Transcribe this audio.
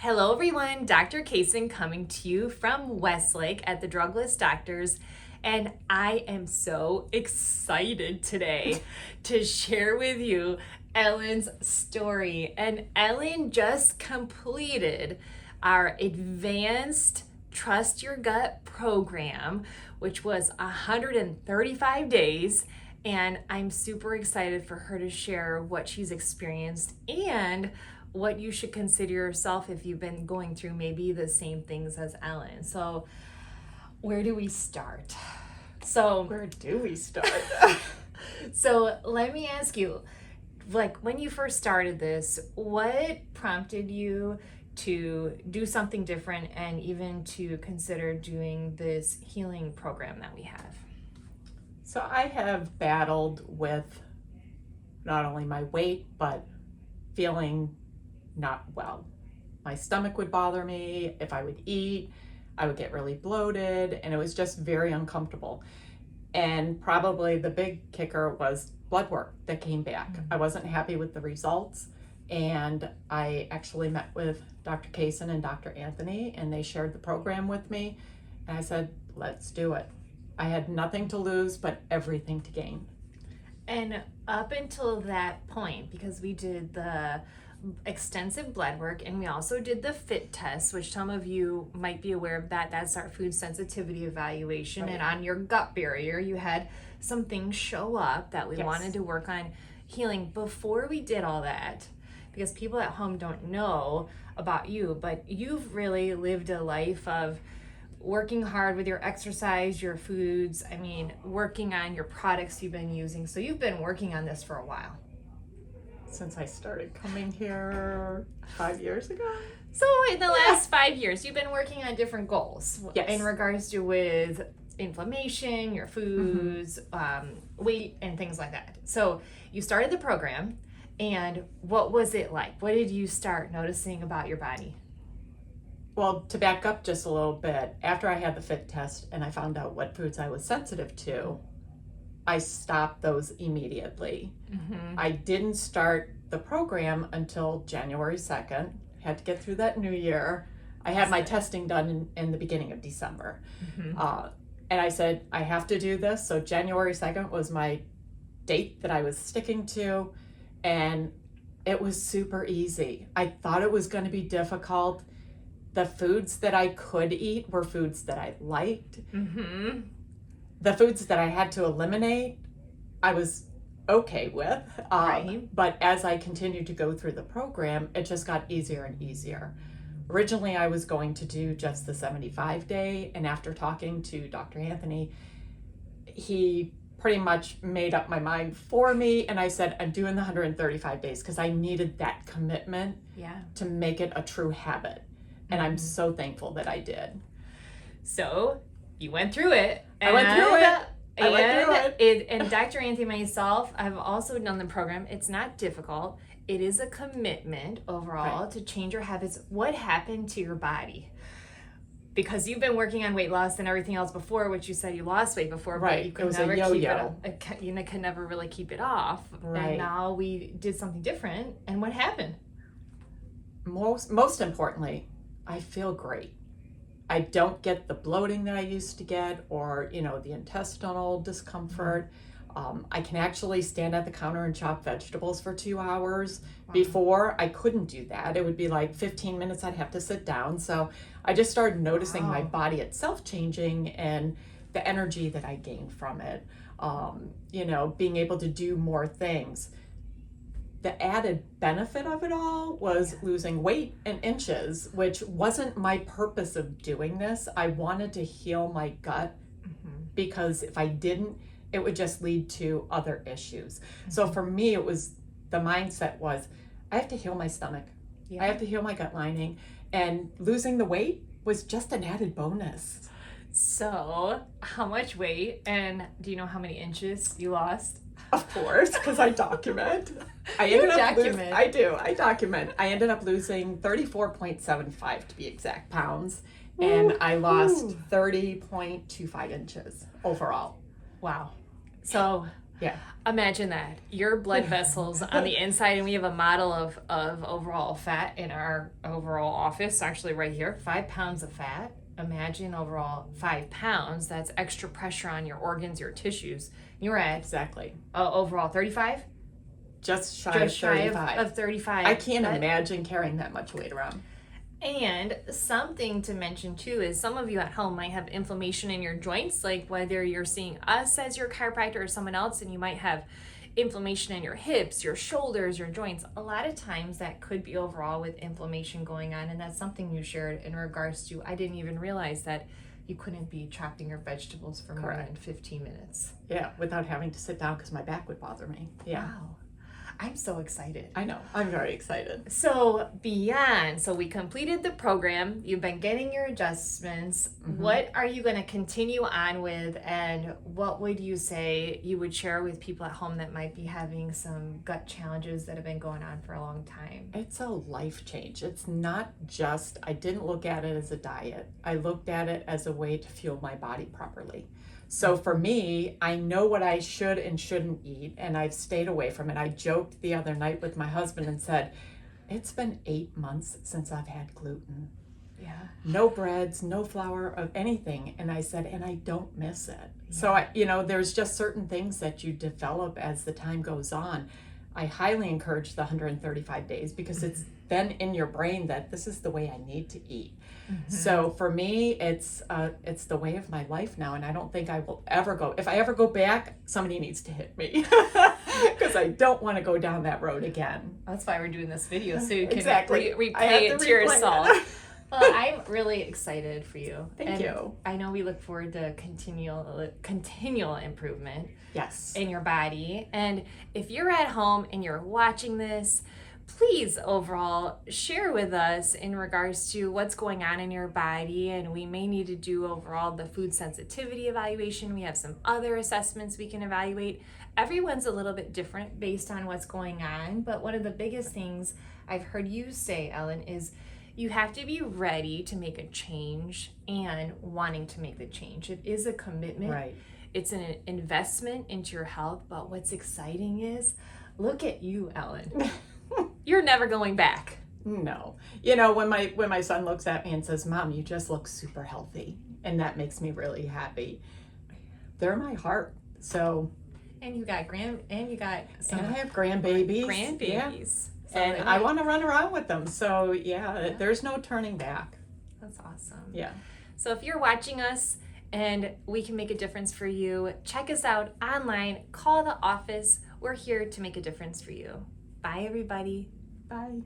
Hello everyone, Dr. Casen coming to you from Westlake at the Drugless Doctors, and I am so excited today to share with you Ellen's story. And Ellen just completed our advanced Trust Your Gut program, which was 135 days. And I'm super excited for her to share what she's experienced and what you should consider yourself if you've been going through maybe the same things as Ellen. So, where do we start? Where do we start? So, let me ask you, like when you first started this, what prompted you to do something different and even to consider doing this healing program that we have? So I have battled with not only my weight, but feeling not well. My stomach would bother me. If I would eat, I would get really bloated, and it was just very uncomfortable. And probably the big kicker was blood work that came back. I wasn't happy with the results, and I actually met with Dr. Casen and Dr. Anthony, and they shared the program with me, and I said, let's do it. I had nothing to lose, but everything to gain. And up until that point, because we did the extensive blood work and we also did the fit test, which some of you might be aware of, that's our food sensitivity evaluation. Right. And on your gut barrier, you had some things show up that we wanted to work on healing. Before we did all that, because people at home don't know about you, but you've really lived a life of working hard with your exercise, your foods, working on your products you've been using. So you've been working on this for a while. Since I started coming here 5 years ago. So in the last 5 years, you've been working on different goals in regards to with inflammation, your foods, weight, and things like that. So you started the program, and what was it like? What did you start noticing about your body? Well, to back up just a little bit, after I had the fit test and I found out what foods I was sensitive to, I stopped those immediately. I didn't start the program until January 2nd. Had to get through that new year. I had my testing done in the beginning of December. And I said, I have to do this. So January 2nd was my date that I was sticking to. And it was super easy. I thought it was going to be difficult. The foods that I could eat were foods that I liked. The foods that I had to eliminate, I was okay with. But as I continued to go through the program, it just got easier and easier. Originally, I was going to do just the 75-day, and after talking to Dr. Anthony, he pretty much made up my mind for me, and I said, I'm doing the 135 days because I needed that commitment to make it a true habit. And I'm so thankful that I did. So you went through it. I went through it. And Dr. Anthony and myself, I've also done the program. It's not difficult. It is a commitment overall to change your habits. What happened to your body? Because you've been working on weight loss and everything else before, which you said you lost weight before, but you could never keep it. You could never really keep it off. And now we did something different. And what happened? Most importantly, I feel great. I don't get the bloating that I used to get, or the intestinal discomfort. I can actually stand at the counter and chop vegetables for 2 hours. Before, I couldn't do that. It would be like 15 minutes I'd have to sit down. So I just started noticing my body itself changing and the energy that I gained from it. Being able to do more things. The added benefit of it all was losing weight and inches, which wasn't my purpose of doing this. I wanted to heal my gut because if I didn't, it would just lead to other issues. So for me, the mindset was, I have to heal my stomach. I have to heal my gut lining. And losing the weight was just an added bonus. So how much weight, and do you know how many inches you lost? Of course, because I document. I document. I ended up losing 34.75 to be exact pounds, and I lost 30.25 inches overall. Wow. So Yeah. Imagine that. Your blood vessels on the inside, and we have a model of overall fat in our overall office, actually right here, 5 pounds of fat. Imagine overall 5 pounds. That's extra pressure on your organs, your tissues. You're at Exactly. overall 35? Just shy Just of shy 35. of 35. I can't imagine carrying that much weight around. And something to mention too is some of you at home might have inflammation in your joints, like whether you're seeing us as your chiropractor or someone else, and you might have inflammation in your hips, your shoulders, your joints. A lot of times that could be overall with inflammation going on, and that's something you shared in regards to, I didn't even realize that you couldn't be chopping your vegetables for more than 15 minutes. Yeah, without having to sit down because my back would bother me. Yeah. Wow. I'm so excited. I know. I'm very excited. So we completed the program. You've been getting your adjustments. Mm-hmm. What are you going to continue on with, and what would you say you would share with people at home that might be having some gut challenges that have been going on for a long time? It's a life change. It's not just, I didn't look at it as a diet. I looked at it as a way to fuel my body properly. So for me, I know what I should and shouldn't eat, and I've stayed away from it. I joked the other night with my husband and said, it's been 8 months since I've had gluten. Yeah. No breads, no flour of anything. And I said, and I don't miss it. Yeah. So, there's just certain things that you develop as the time goes on. I highly encourage the 135 days because it's then in your brain that this is the way I need to eat. Mm-hmm. So for me, it's the way of my life now, and I don't think I will ever go. If I ever go back, somebody needs to hit me because I don't want to go down that road again. That's why we're doing this video, so you can exactly. replay it to yourself. Well, I'm really excited for you. Thank you. I know we look forward to continual improvement. Yes. In your body. And if you're at home and you're watching this, please overall share with us in regards to what's going on in your body, and we may need to do overall the food sensitivity evaluation. We have some other assessments we can evaluate. Everyone's a little bit different based on what's going on, but one of the biggest things I've heard you say, Ellen, is you have to be ready to make a change and wanting to make the change. It is a commitment. Right. It's an investment into your health, but what's exciting is, look at you, Ellen. You're never going back. No. When my son looks at me and says, Mom, you just look super healthy, and that makes me really happy. They're my heart. So. And you got some. And I have grandbabies. Yeah. So and I want to run around with them. So yeah, there's no turning back. That's awesome. Yeah. So if you're watching us and we can make a difference for you, check us out online, call the office. We're here to make a difference for you. Bye, everybody. Bye.